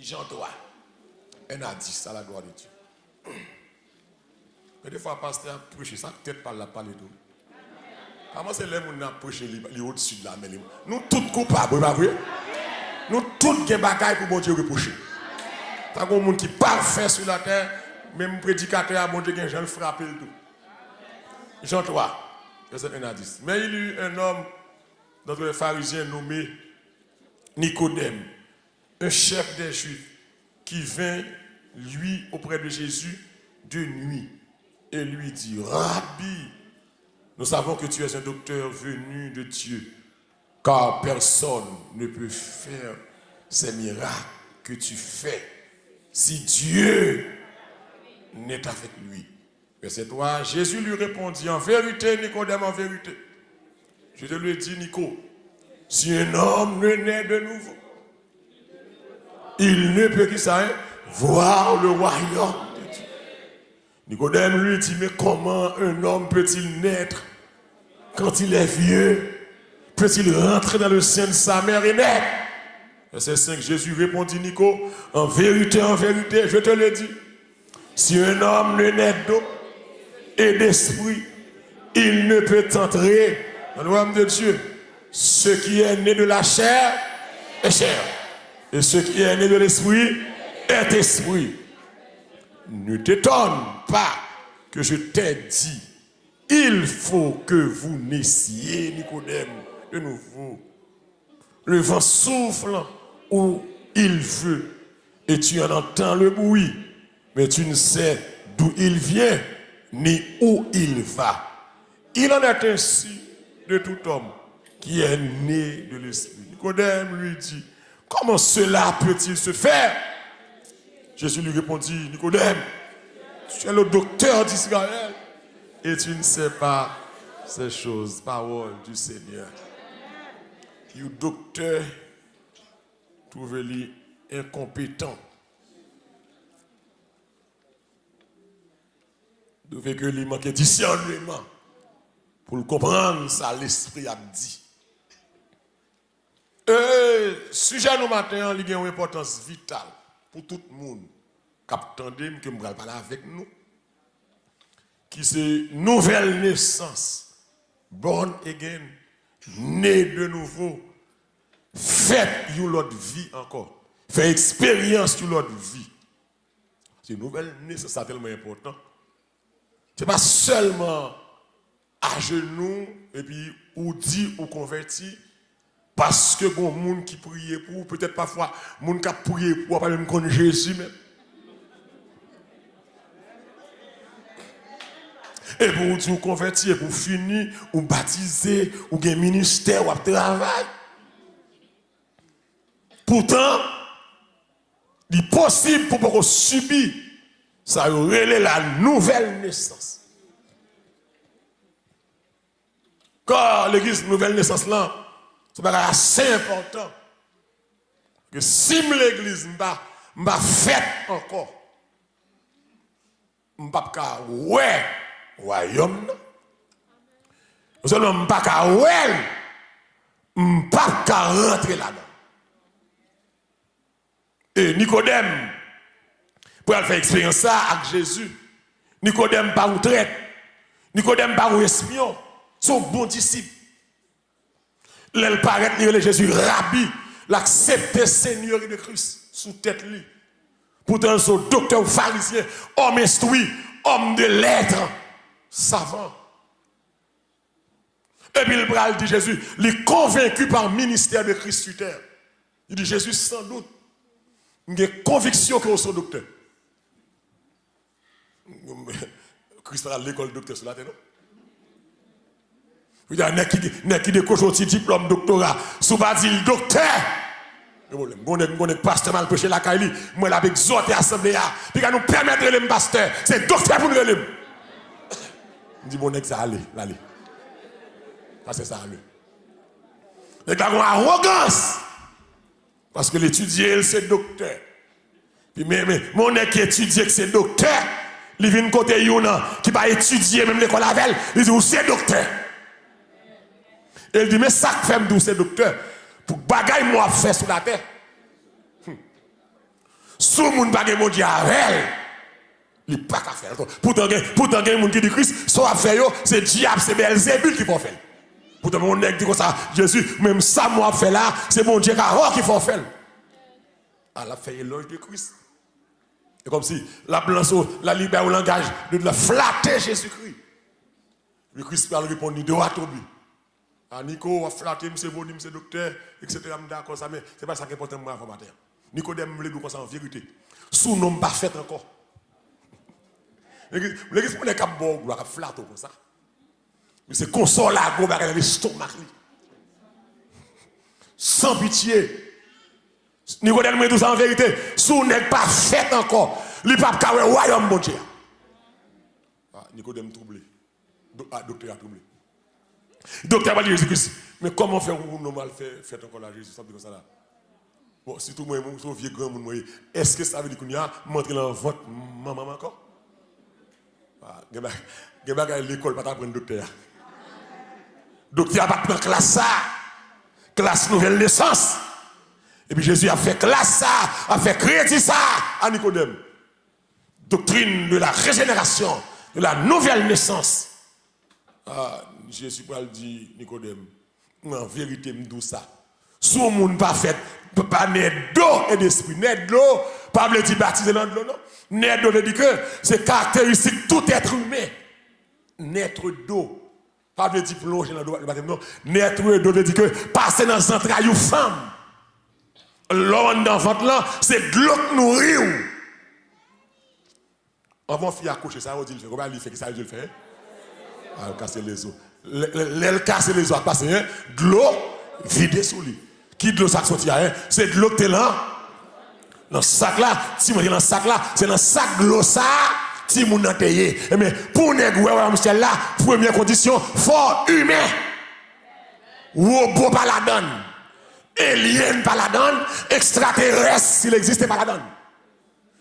Jean-toi. Un a dit ça, la gloire de Dieu. Mais des fois, pasteur a prêché ça, peut-être pas la parler tout. Comment c'est les gens qui ont prêché les au-dessus de la mer? Nous tous coupables, pas vrai? Nous tous qui bagaille pour bon Dieu reprocher. Tant qu'on monde qui parfait sur la terre, même prédicateur a bon Dieu qui Jean le frappé le tout. Jean 3, verset 1 à 10. Mais il y eut un homme, notre pharisien nommé Nicodème, un chef des Juifs, qui vint, lui, auprès de Jésus, de nuit, et lui dit, Rabbi, nous savons que tu es un docteur venu de Dieu, car personne ne peut faire ces miracles que tu fais si Dieu n'est avec lui. Verset 3, Jésus lui répondit, en vérité, Nicodème, en vérité, je te lui ai dit, Nico, si un homme ne naît de nouveau, il ne peut que ça, voir le royaume de Dieu. Nicodème lui dit, mais comment un homme peut-il naître quand il est vieux? Peut-il rentrer dans le sein de sa mère et naître? Verset 5, Jésus répondit, Nico, en vérité, je te le dis, si un homme ne naît d'eau et d'esprit, il ne peut entrer dans le royaume de Dieu. Ce qui est né de la chair est chair. Et ce qui est né de l'esprit est esprit. Ne t'étonne pas que je t'ai dit, il faut que vous naissiez, Nicodème, de nouveau. Le vent souffle où il veut, et tu en entends le bruit, mais tu ne sais d'où il vient, ni où il va. Il en est ainsi de tout homme qui est né de l'esprit. Nicodème lui dit, comment cela peut-il se faire? Jésus lui répondit, Nicodème, tu es le docteur d'Israël et tu ne sais pas ces choses. Parole du Seigneur. Le docteur trouve-le incompétent. Trouve que lui manque discernement pour le comprendre ça l'esprit a dit. Sujet nous matin, il a une importance vitale pour tout le monde qui attend que je vais parler avec nous, qui c'est nouvelle naissance, born again, né de nouveau, fait une autre vie encore, fait expérience d'une autre vie. C'est une nouvelle naissance, c'est tellement important. Ce n'est pas seulement à genoux et puis ou dit ou converti. Parce que bon monde qui priait pour, peut-être parfois, monde qui a prié pour, pas même connaître Jésus même. Et pour vous convertir, pour finir, ou baptiser, ou un ministère, ou un travail. Pourtant, il est possible pour pouvoir subir, ça relève la nouvelle naissance. Car l'église nouvelle naissance là, c'est assez important que si l'église m'a fait encore, je ne peux pas ouais royaume. Je ne peux pas ouais, je ne peux pas rentrer là-dedans. Et Nicodème, pour faire expérience ça avec Jésus, Nicodème pas ou traite, Nicodème pas ou espion, son bon disciple. L'elle paraît lire Jésus Rabbi, l'accepter Seigneur de Christ sous tête lui. Pourtant son docteur pharisien, homme instruit, homme de lettres, savant. Et puis le bras dit Jésus, il est convaincu par le ministère de Christ sur terre. Il dit Jésus sans doute, il a conviction que vous êtes docteur. Christ a l'école docteur sur la terre, non? Il y a un qui décoche diplôme doctorat. Sous pas dit le docteur. Mon pasteur mal prêché la Kaili. Moi, l'avais exhorté à l'assemblée. Puis qu'à nous permettre de le pasteur. C'est docteur pour nous le. Il dit, mon ex, allez. Ça, c'est ça, allez. Il y a une arrogance. Parce que l'étudier, c'est docteur. Puis, mais mon ex qui étudie que c'est docteur, il vient de côté Yuna, qui va étudier même l'école avec, il dit, c'est docteur. Et il dit, mais ça fait me c'est docteur, pour bagaille moi faire sur la terre. Si le monde n'a pas mon Dieu avec elle, il n'est pas qu'à faire. Pourtant, il y a des gens qui disent Christ, soit fait, c'est diable, c'est Belzébul qui faut faire. Pourtant, on dit comme ça, Jésus, même ça, moi, fait là, c'est mon Dieu qui faut faire. Elle a fait l'éloge de Christ. C'est comme si la blanche, la libère au langage de la flatter Jésus-Christ. Le Christ parle répondre de à Tobi. Ah, Nico, va flatter, monsieur Boni, monsieur docteur, etc. D'accord, ça, mais c'est pas ça qui est important pour moi, informateur. Nicodème voulait nous comme en vérité. Sous nom pas fait encore. L'église pour les cap bon, doit flatter comme ça. Mais c'est console là, go bagarre le stomac. Sans pitié. Nicodème dit tout ça en vérité. Sous n'est pas fait encore. Le pape Kawé royaume bon Dieu. Nicodème troublé. Docteur a troublé. Docteur va dire Jésus-Christ. Mais comment faire pour normal faire encore la Jésus? Ça comme ça là. Bon, si tout le monde est vieux grand monde, est-ce que ça veut dire qu'on y a montré dans votre maman encore? Il y a l'école pas t'apprendre docteur. Docteur a pas pris classe ça. Classe nouvelle naissance. Et puis Jésus a fait classe ça, a fait crédit ça à Nicodème. Doctrine de la régénération, de la nouvelle naissance. Jésus va le dire, Nicodème, en vérité, me dis ça. Si le monde pas fait, pas naître d'eau et d'esprit, naître d'eau, pas veut dire baptiser dans l'eau, non. Naître d'eau veut dire que c'est caractéristique tout être humain. Naître d'eau, pas veut dire plonger dans l'eau, non. Naître d'eau veut dire que passer dans les entrailles aux femmes. L'homme dans votre là, c'est de l'eau qui nourrit. Avant de accoucher, ça, on dit, comment il fait que ça, je le fais? Ah, casser les os. L'aile casser les os, passer de l'eau vidée sous lui. Qui de l'eau ça sortit? C'est de l'eau que tu es là. Dans ce sac là, si vous êtes dans ce sac là, c'est dans ce sac de l'eau ça, si vous n'en payez. Mais pour nous, Michel là, première condition, fort humain. Robot pas la donne. Alien pas la donne. Extraterrestre, s'il existe, pas la donne.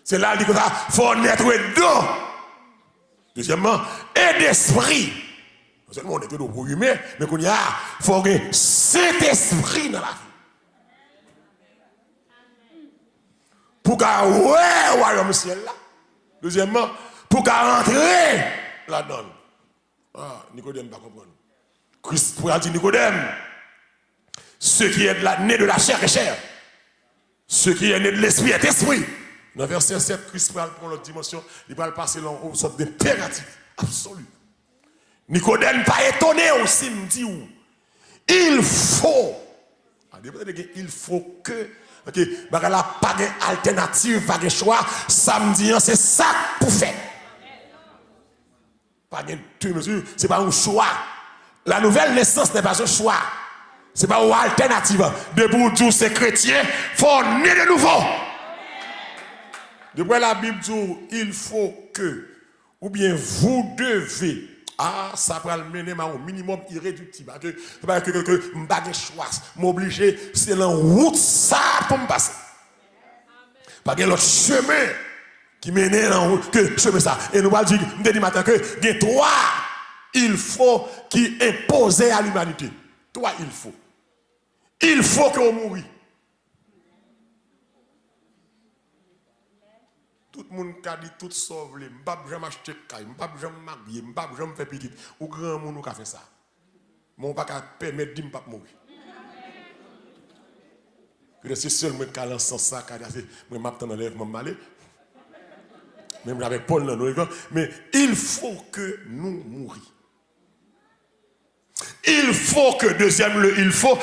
C'est là qu'il dit que ça, faut naître d'eau. Deuxièmement, et d'esprit. Non seulement on est d'eau pour humain, mais qu'on y a, il faut que cet esprit dans la vie. Pour qu'à ouais, royaume ciel là. Deuxièmement, pour qu'à rentrer là-dedans. Nicodème pas comprendre. Christ pour dire Nicodème, ce qui est né de la chair est chair. Ce qui est né de l'esprit est esprit. Dans verset 7, Christ parle pour l'autre dimension, il va passer dans une sorte d'impératif absolu. Nicodème pas étonné aussi, me dit où. Il faut. Il faut que. Ok, bah là, pas d'alternative, pas de choix. Samedi, c'est ça pour faire. Pas de mesure, c'est pas un choix. La nouvelle naissance n'est pas un choix. C'est pas une alternative. Debout, tous ces chrétiens, il faut naître de nouveau. Depuis la Bible dit, il faut que, ou bien vous devez, ça va le mener à un minimum irréductible. C'est pas que je n'ai pas de choix, m'obliger, c'est la route ça pour me passer. Pas de l'autre chemin qui mène dans route que chemin ça. Et nous allons dire, nous dit matin que, il y a trois, il faut qui imposent à l'humanité. Trois, il faut. Il faut qu'on mourit. Tout le monde qui a dit tout sauve, je ne peux pas acheter de caille, je ne peux pas marier, je ne peux pas faire petit. Ou grand monde qui a fait ça. Mais on ne peut pas permettre de ne pas mourir. C'est seulement qui a lancé ça, qui a dit, je m'attends à l'enlèvement malé. Même avec Paul, mais il faut que nous mourions. Il faut que, deuxième le il faut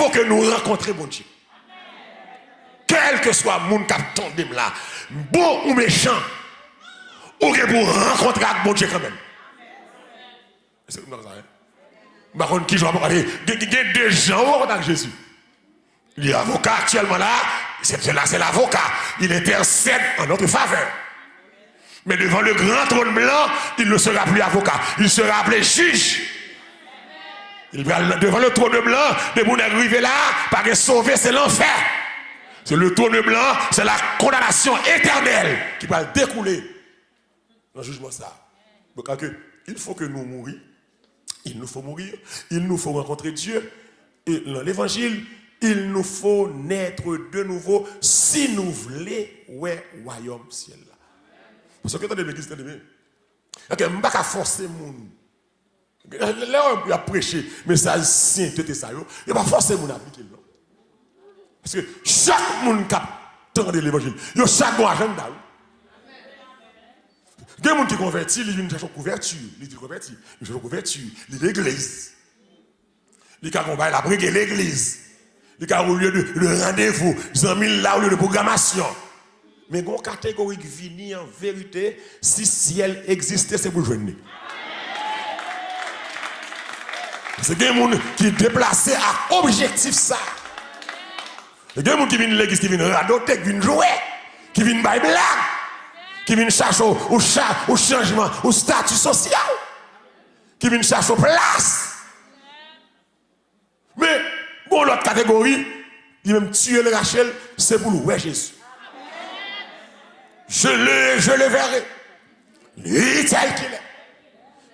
que nous rencontrions mon Dieu. Quel que soit le monde qui a tombé là, bon ou méchant, ou que pour rencontrer avec mon Dieu quand même. C'est comme ça, hein? Par contre, qui joue à il y a des gens au avec Jésus. Il est avocat actuellement là, c'est l'avocat. Il intercède en notre faveur. Mais devant le grand trône blanc, il ne sera plus avocat. Il sera appelé juge. Il va devant le trône blanc, de mon arrivé là, par que sauver, c'est l'enfer. C'est le trône blanc, c'est la condamnation éternelle qui va découler dans le jugement ça. Donc, il faut que nous mourions. Il nous faut mourir. Il nous faut rencontrer Dieu. Et dans l'évangile, il nous faut naître de nouveau si nous voulons ouais royaume ciel là. Parce que dans l'église t'as dit OK, on pas forcer moun. Là on a prêché message sainteté ça yo, il pas forcer moun appliquer non. Parce que chaque monde qui entend l'évangile, yo chaque bon agenda. Il y a des gens qui convertissent, ils viennent chercher couverture, ils disent convertir, ils cherchent couverture, ils disent l'église. Ils ont la brigue l'église. Ils ont au lieu de rendez-vous, ils ont mis là au lieu de programmation. Mais il y a une catégorie qui vient en vérité, si ciel existait, c'est pour jouer. C'est des gens qui sont déplacés à objectif ça. Il y a des gens qui viennent à l'église, qui viennent radoter, qui viennent jouer, qui viennent bailler blague, qui viennent chercher au changement, au statut social, qui viennent chercher place. Mais, bon, l'autre catégorie, il même tuer le Rachel, c'est pour louer Jésus. Je le verrai. Lui tel qu'il est.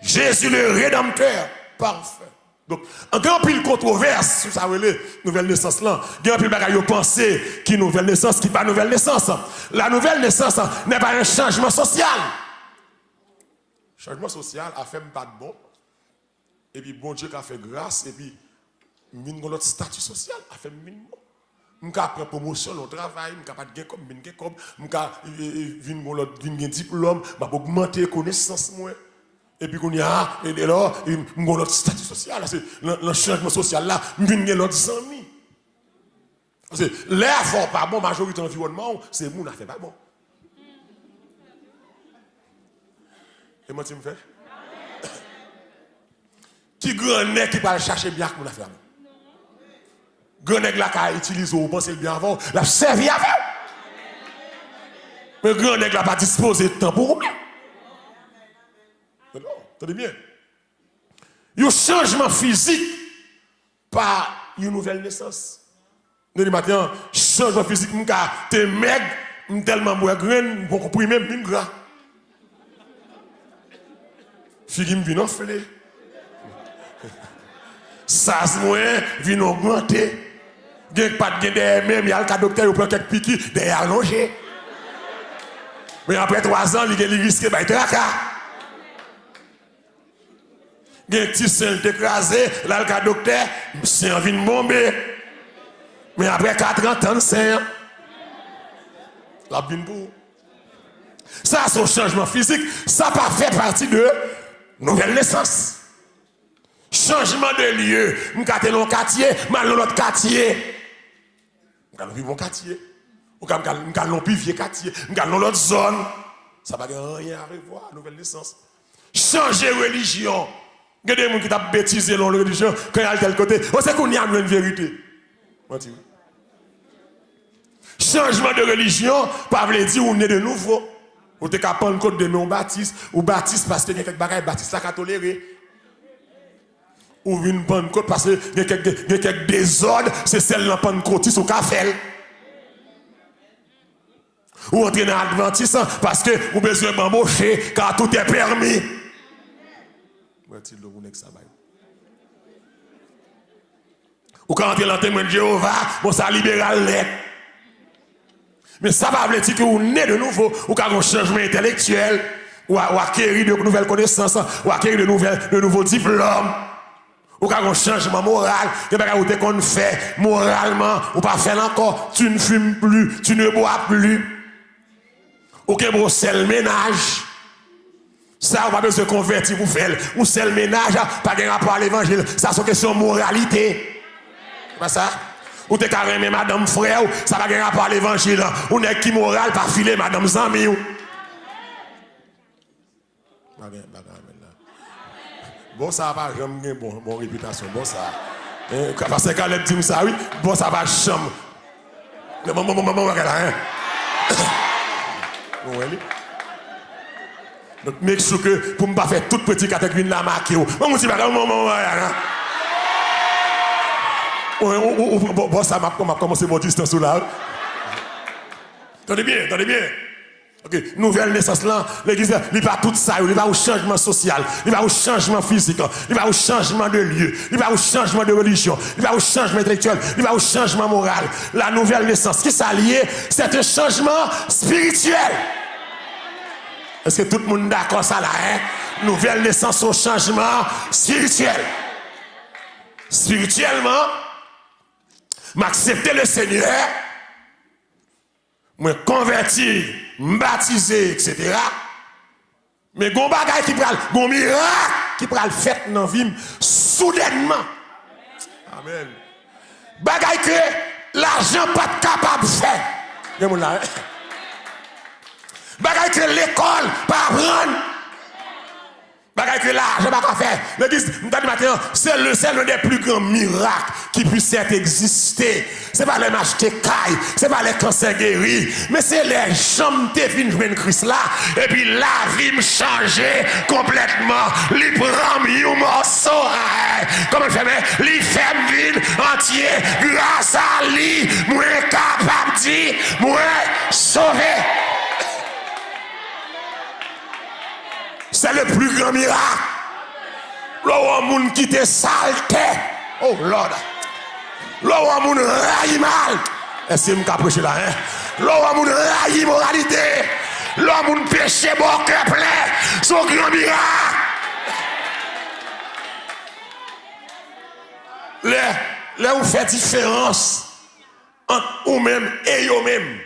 Jésus le Rédempteur, parfait. Donc, en grand pile controverse sur sa nouvelle naissance là, grand pile bagaille penser qui nouvelle naissance, qui pas nouvelle naissance. La nouvelle naissance n'est pas un changement social. Changement social a fait pas de bon. Et puis bon Dieu a fait grâce et puis min l'autre statut social a fait min bon. M'ka prendre promotion au travail, m'ka pas de gain comme min gain comme, m'ka vinn l'autre vinn gain diplôme, m'a augmenter connaissance moi. Et puis qu'on y a et là m'gon l'autre statut social, c'est le changement social là, vinn gain l'autre amis. Parce que l'air fort pas bon, majorité environnement, c'est moun a fait pas bon. Et moi tu me fais qui grand nèg qui va chercher bien qu'on a fait. Grand nèg là qui utilise ou penser le bien avant, l'a servi avant. Mais grand nèg là pas disposer de temps pour vous. Non, attendez bien. Un changement physique par une nouvelle naissance. Nous matin, changement physique m'ka te maigre, tellement moi graine, bon compris même une gras. Figi m'vient enfler. Ça se moyen vient augmenter. Gen pas de derrière même, il y a le docteur il prend quelques piqûres derrière allongé. Mais après 3 ans, il risque de tracas. Gen petit sein écrasé, là le docteur, c'est envie de bomber. Mais après 4 ans, c'est la bine pour. Ça, c'est un changement physique. Ça pas fait partie de nouvelle naissance. Changement de lieu. M'kate dans quartier, mal dans l'autre quartier. M'kate dans mon quartier. M'kate dans plus vieux quartier. M'kate dans l'autre zone. Ça va rien à revoir, nouvelle naissance. Changer religion. Il y a des gens qui t'a bêtisé dans la religion quand il y a tel côté. On sait qu'on y a une vérité. Changement de religion, pas veut dire on est de nouveau. Ou t'es capable de de non baptiste ou baptiste parce que y a quelques bagages baptiste là qu'à tolérer. Ou une Pentecôte parce que y a quelques désordres, c'est celle de Pentecôtiste ou café. Ou entrer dans l'Adventiste parce que vous avez besoin d'embaucher car tout est permis. Ou quand entrer dans le témoin de Jéhovah, bon ça libéral net. Mais ça va veut dire que vous naissez de nouveau, ou qu'il y a un changement intellectuel, ou acquérir de nouvelles connaissances, ou acquérir de nouveaux diplômes, ou qu'il y a un changement moral, que vous qu'on fait moralement, ou pas faire encore, tu ne fumes plus, tu ne bois plus, ou que vous c'est le ménage. Ça, on va besoin de convertir, vous faites, ou c'est le ménage, pas de rapport à l'évangile, ça c'est une question de moralité. C'est pas ça? Ou t'es carrément madame frère, ça va gagner par l'évangile. Ou n'est qui moral, pas filer madame Zami. Bon, ça va jamais bon réputation. Bon, ça. Parce que Caleb dit ça, oui. Bon, ça va jamais. Donc, make sure que pour ne pas faire toute petite catégorie de la marque. On dit, bon, ça m'a commencé mon distance là. Attendez bien. Ok, nouvelle naissance là, l'église, il va tout ça, il va au changement social, il va au changement physique, il va au changement de lieu, il va au changement de religion, il va au changement intellectuel, il va au changement moral. La nouvelle naissance, qui s'allie, c'est un changement spirituel. Est-ce que tout le monde est d'accord ça là, hein? Nouvelle naissance au changement spirituel. Spirituellement, m'accepter le Seigneur, me convertir, me baptiser, etc. Mais gon bagay qui pral, gon miracle qui pral fait dans vie soudainement. Amen. Bagay que l'argent pas capable de faire. Bagay que l'école pas apprendre. Bagay que l'argent pas faire. L'église, matin, c'est l'un des plus grands miracles qui puisse être existé. C'est pas les matchs de caille, c'est pas les cancers guéris, mais c'est les jambes de fin de Christ là. Et puis la vie me changeait complètement. Li prend un morceau, comment je fais, li fait vide entier, grâce à lui, moi capable de dire, moi sauvé. C'est le plus grand miracle. Là où monde qui te saleté. Oh Lord. Là où monde raille mal. Est-ce que je peux prêcher là, hein? Là où monde raille moralité. Là où monde péché bon cœur plein. Son grand miracle. Là où fait différence entre vous-même et vous-même.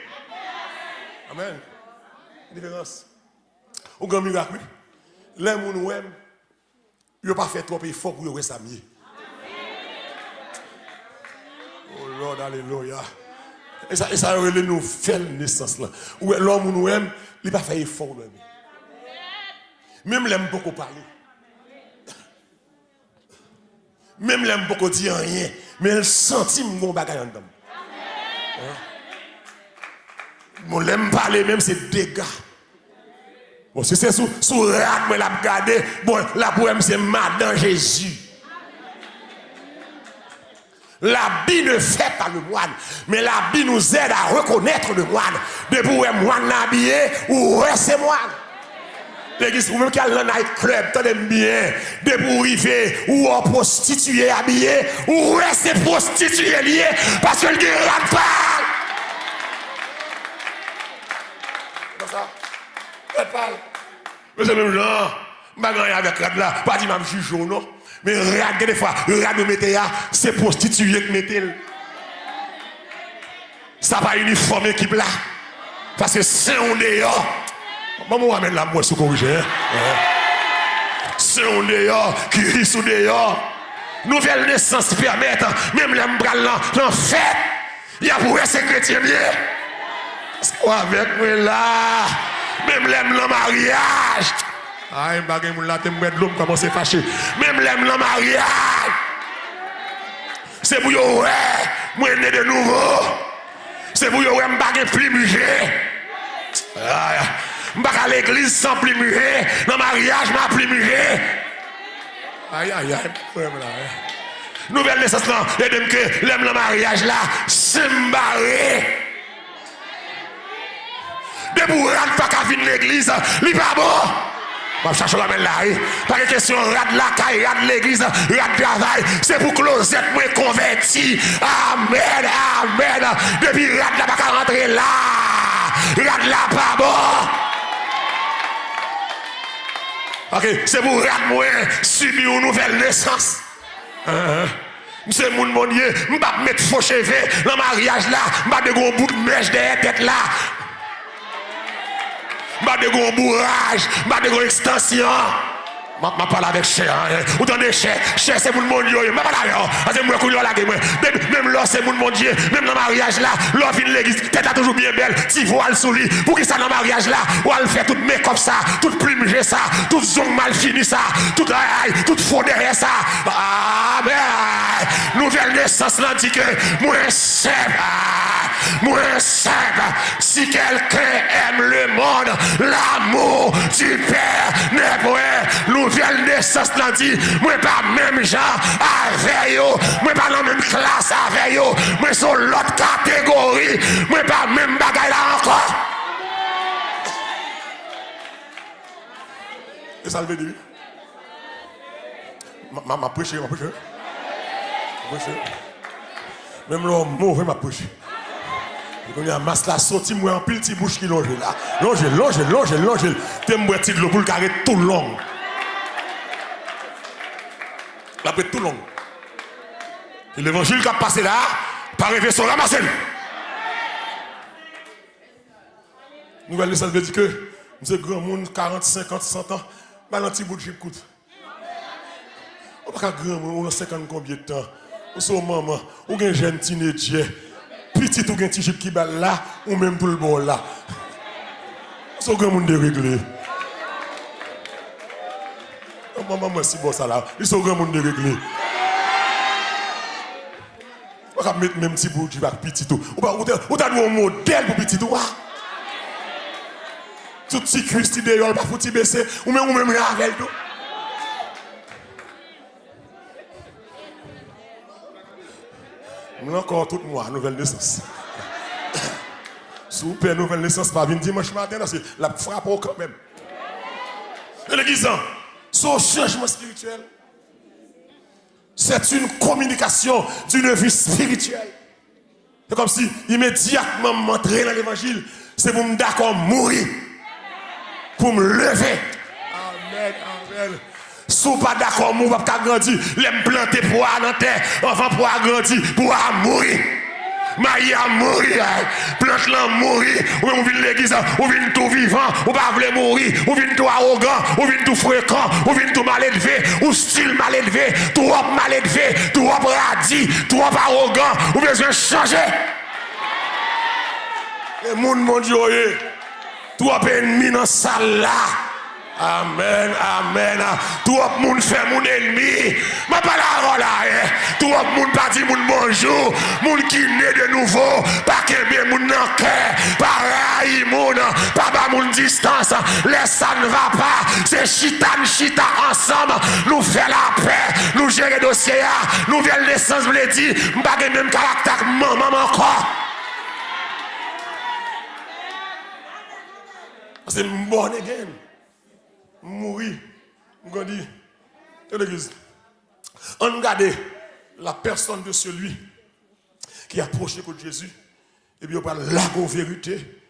Amen. Différence. Au grand miracle. Les gens ils n'ont pas fait trop effort pour y s'amener. Oh Lord, alléluia. Et ça nous fait naissance là. L'homme nous aime, il n'a pas fait effort. Même l'aime beaucoup parler. Même l'aime beaucoup dire rien. Mais elle sentit mon bagage en dedans. Mon l'aime parler même c'est dégâts. Bon, si c'est sous rad, mais la regarder, bon, la poème c'est Madame Jésus. L'habit ne fait pas le moine, mais l'habit nous aide à reconnaître le moine. Depuis où est moine habillé, ou c'est moine. L'église, ou même qu'il y a le night club, tenez bien, depuis où il fait, ou en prostitué habillé, ou c'est prostitué lié, parce que le gars ne parle. C'est ça. Elle parle. Mais c'est même genre, je ne vais pas avec Rad là, pas dire que je juge ou non. Mais Rad, des fois, Rad nous mettez là, c'est prostitué qui mettez. Ça va uniforme équipe là. Parce que c'est on dehors. Maman ramène la moelle sous corrigé. C'est on dehors, qui rit sous dehors. Nouvelle naissance permet, même les mbral là, en fait, il y a pour ces chrétiens bien. Avec moi là. Même l'aime le mariage. Ah, il bagay moun la te mwèd l'homme commence à fâcher. Même l'aime le mariage. C'est pour yo ouais, moi né de nouveau. C'est pour yo ouais m'bagay plus musée. M'bag à l'église sans plus musée. Dans le mariage m'a plus musée. Aïe aïe aïe. Nouvelle naissance là, et dem que l'aime le mariage là, c'est m'barré. De pour rad pas qu'à venir l'église, li pas bon. On va chercher la main là. Pas de question rad la caille, rad l'église, rad travail. C'est pour closette moi converti. Amen, amen. Depuis rad la pas qu'à rentrer là. Rad la pas bon. Ok, c'est pour rad moi subir une nouvelle naissance. C'est mon monier, je ne vais pas mettre faux cheveux dans le mariage là, je ne vais pas de gros bout de mèche derrière tête là. Pas de gros bourrage, pas de gros extension. Je parle avec cher. Vous entendez cher? Cher c'est mon Dieu. Je parle avec eux. C'est moi qui même là c'est mon Dieu. Même dans le mariage là, l'on vient de l'église, tête a toujours bien belle. Tu voile sous lui. Pour qui ça dans le mariage là? Ou elle fait tout make-up ça, tout plumage ça, tout zong mal fini ça, tout faux derrière ça. Amen. Nouvelle naissance là dit que moi c'est moi simple. Si quelqu'un aime le monde, l'amour du Père n'est point. Nouvelle naissance là dit, moi pas même gens avec eux, moi pas dans la même classe avec eux, moi sur l'autre catégorie, moi pas même bagaille là encore. Et ça veut dire? Ma prêché. Même l'homme mauvais m'a prêché. Il y a un masse là, sorti, moi en pile, petit bouche qui longe là. Longe. T'aimes boire petit de l'eau pour le carré tout long. Après tout long. Et l'évangile qui a passé là, par réveillon ramassé. Nouvelle naissance veut dire que nous grand monde 40, 50, 100 ans, mal un petit bout de chip coûte. On pas grand monde, on a 50 combien de temps. Ou son maman, ou un jeune teenager, petit ou un petit chip qui bat là, ou même tout le bol là. Son grand monde déréglé. Maman, si bon ça là, ils sont grand monde déréglé. On va mettre même petit bout de petit tout. Ou t'as un modèle pour petit tout. Tout petit cuisse, petit déyol, pas foutu baisser, ou même avec tout. Nous encore tout mois, nouvelle naissance. Super nouvelle naissance, pas venir dimanche matin, c'est la frappe quand même. Et l'église, son changement spirituel, c'est une communication d'une vie spirituelle. C'est comme si immédiatement m'entrer dans l'évangile, c'est pour me d'accord mourir, pour me lever. Amen. Si vous pas d'accord, vous ne pouvez pas grandir. L'aime planter pour dans la terre, enfant pour grandir, pour mourir. Maïe a mourir, plante là mourir, ou bien vous venez l'église, ou venez tout vivant, ou pas voulez mourir, ou venez tout arrogant, ou venez tout fréquent, ou venez tout mal élevé, ou style mal élevé, tout mal élevé, tout radis, tout arrogant, ou besoin de changer. Et mon Dieu, tout ennemi dans salle là. Amen. Tout le monde fait mon ennemi. Ma parole là, tout le monde pas dit mon bonjour. Moun qui naît de nouveau. Pas qu'un moun dans cœur. Pas raï moun. Pas bas moun distance. Laisse ça ne va pas. C'est chita ensemble. Nous fait la paix. Nous gérer dossier. Nouvelle naissance, vous l'avez dit. M'pas même caractère maman encore. C'est born again. Mourir. On dit, l'église. On regarde la personne de celui qui a approché contre Jésus. Et puis on parle la vérité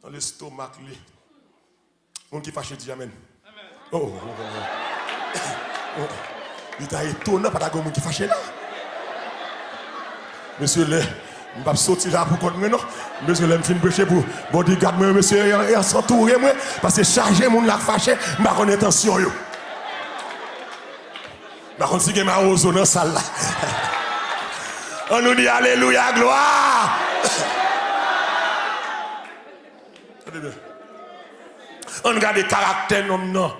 dans l'estomac. Mon qui fâche dit Amen. Oh. Il t'a étonné par la monde qui fâche là. Monsieur le. Je ne vais pas sortir là pour contre moi, non. Monsieur, je vais me prêcher pour bodyguard, monsieur, et s'entourer, moi. Parce que charger, mon la fâché, je n'ai pas intention. Je ne sais pas si je suis dans la salle là. On nous dit Alléluia, gloire. On regarde le caractère, non.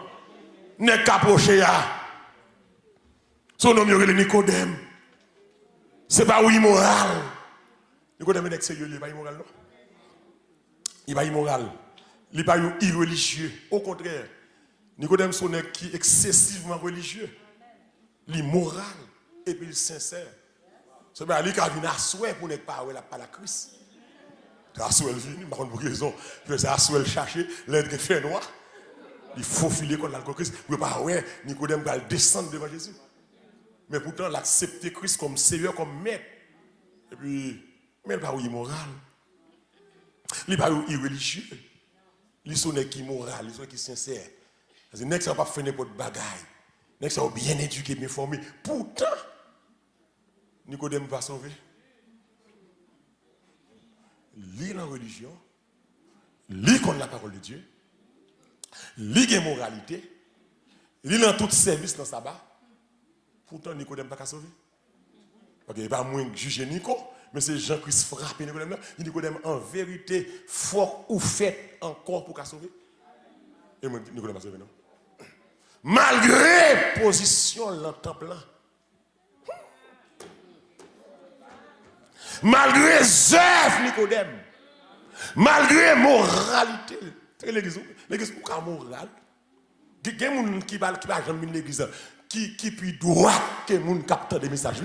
N'est qu'approché là. Son nom, il est Nicodème. Ce n'est pas immoral. Nicodème est sérieux, il n'est pas immoral, non? Il n'est pas immoral. Il n'est pas irreligieux. Au contraire, Nicodème est un qui est excessivement religieux. Il est moral et puis il est sincère. C'est bien lui qui a venu à souhait pour ne pas la Christ. À souhait il vient, par contre pour raison, il fait à souhait chercher, l'aide qui fait noir. Il faut filer contre l'alcool Christ. Pour ne pas Nicodème va descendre devant Jésus. Mais pourtant, l'accepter Christ comme Seigneur, comme maître. Et puis, mais il n'est pas immoral. Il n'est pas irreligieux. Il est immoral, il est sincère. Parce que n'est-ce pas faire n'importe bagaille. N'est-ce pas bien éduqué, bien formé. Pourtant, Nicodème va sauver. Lis la religion, lis contre la parole de Dieu, lis la moralité, lis dans tout service dans le sabbat. Pourtant, Nicodème n'a pas sauver. Il n'est pas moins juger Nico, mais c'est Jean-Christ frappé Nicodème. Nicodème, en vérité, fort ou fait encore pour sauver. Et moi, Nicodème n'a pas sauvé, non? Malgré position dans le temple, malgré œuvres, Nicodème, malgré moralité, l'église ou pas morale, il y a des gens qui va jamais l'église, qui puis droit que les gens captent des messages.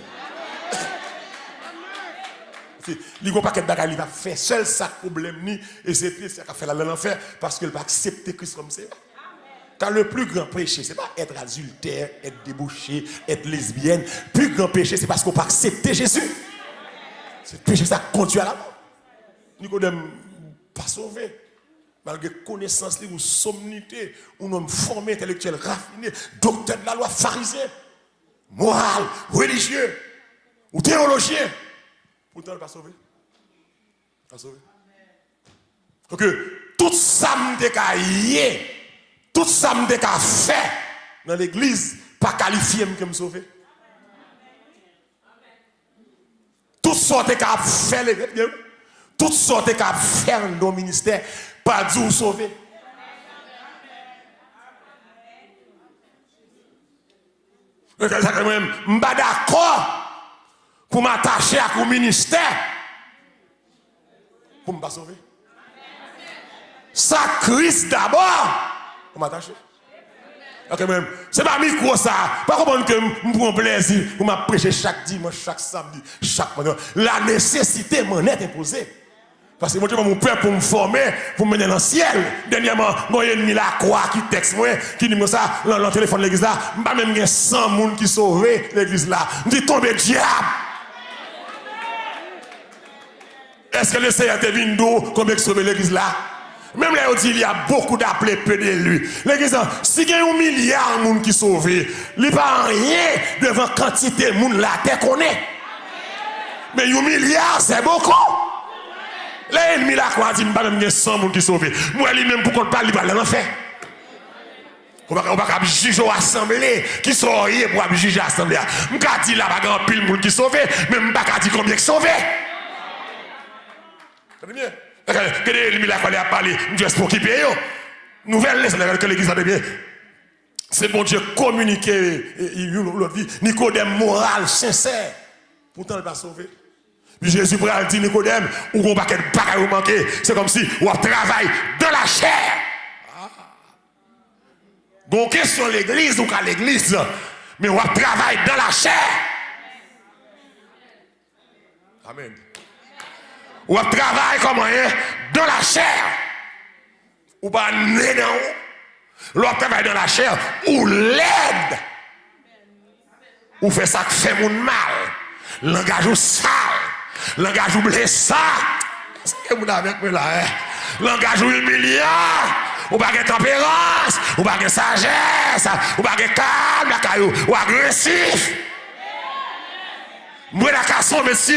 Il n'y a pas de bagaille, il va faire seul ça problème ni et c'est ça qui fait l'enfer parce qu'il va accepter Christ comme c'est. Car le plus grand péché, ce n'est pas être adultère, être débauché, être lesbienne. Le plus grand péché, c'est parce qu'on n'a pas accepté Jésus. C'est le péché, ça conduit à la mort. Nicodème, pas sauvé. Malgré connaissance, ou sommité, ou homme formé, intellectuel, raffiné, docteur de la loi, pharisien, moral, religieux, ou théologien. Pourtant, il n'est pas sauvé. Pas sauvé. Donc, tout ça me décaillé, tout ça me décaillé fait dans l'église, pas qualifié comme sauvé. Tout ça que fait l'église, tout ça que fait dans le ministère, pas du sauvé. Je ne suis pas d'accord pour m'attacher à un ministère pour ne pas sauver. Ça Christ d'abord pour m'attacher. C'est pas micro ça. Pas comprendre que je prends plaisir pour me prêcher chaque dimanche, chaque samedi, chaque mois. La nécessité m'en est imposée. Parce que moi, mon père pour me former, pour me mener dans le ciel. Dernièrement, moi, j'ai mis la croix qui texte moi, qui dit ça, dans le téléphone de l'église là. Je n'ai même 100 personnes qui sauvent l'église là. Je dis tomber diable. Est-ce que le Seigneur te vient d'où comme sauver l'église là? Même là, on dit il y a beaucoup d'appelés, peu d'élus. L'église, si il y a 1 milliard de monde qui sauvent, il n'y a pas rien devant quantité de monde là, tu connais. Mais 1 milliard, c'est beaucoup. L'ennemi là, quoi, dit, il y a 100 personnes qui sauvent. Moi, lui-même, pour qu'on parle, il va aller en enfer. On va pas juger l'assemblée qui sont rien pour juger l'assemblée. Je ne peux pas dire là, il y a un pile de monde qui sauve, mais je ne peux pas dire combien qui sauve. C'est bien. Que l'ennemi là, quand il a parlé, Dieu pour qui paye. Nouvelle lettre que l'église a bien. C'est bon Dieu communiquer l'autre vie. Nicodème moral, sincère. Pourtant, il n'est pas sauvé. Puis Jésus a dit Nicodème, ou on va pas de bagaille manquer. C'est comme si on travaille dans la chair. Bon, question l'église ou qu'à l'église, mais on travaille dans la chair. Amen. On travaille comment dans la chair. Ou pas né dans l'on travaille dans la chair ou l'aide. Ou fait ça qui fait mon mal. Langage ou sale. Langage ou blessé. Est-ce que vous avez avec moi là? Langage ou humiliant. Ou pas de tempérance. Ou pas de sagesse. Ou pas de calme. Ou agressif. Moi la casson mais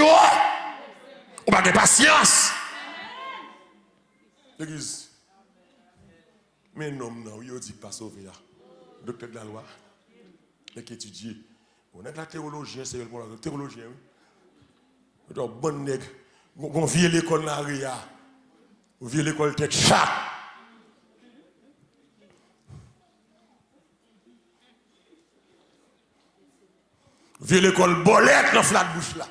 ou pas de patience. L'église. Mais non, il dit pas sauvé. Docteur de la loi. Et qui étudie. On a la théologie, c'est le théologien. Donc, bon nègre. On vient l'école là, on vient l'école tête chat. On vient l'école bolette dans la flat bouche là.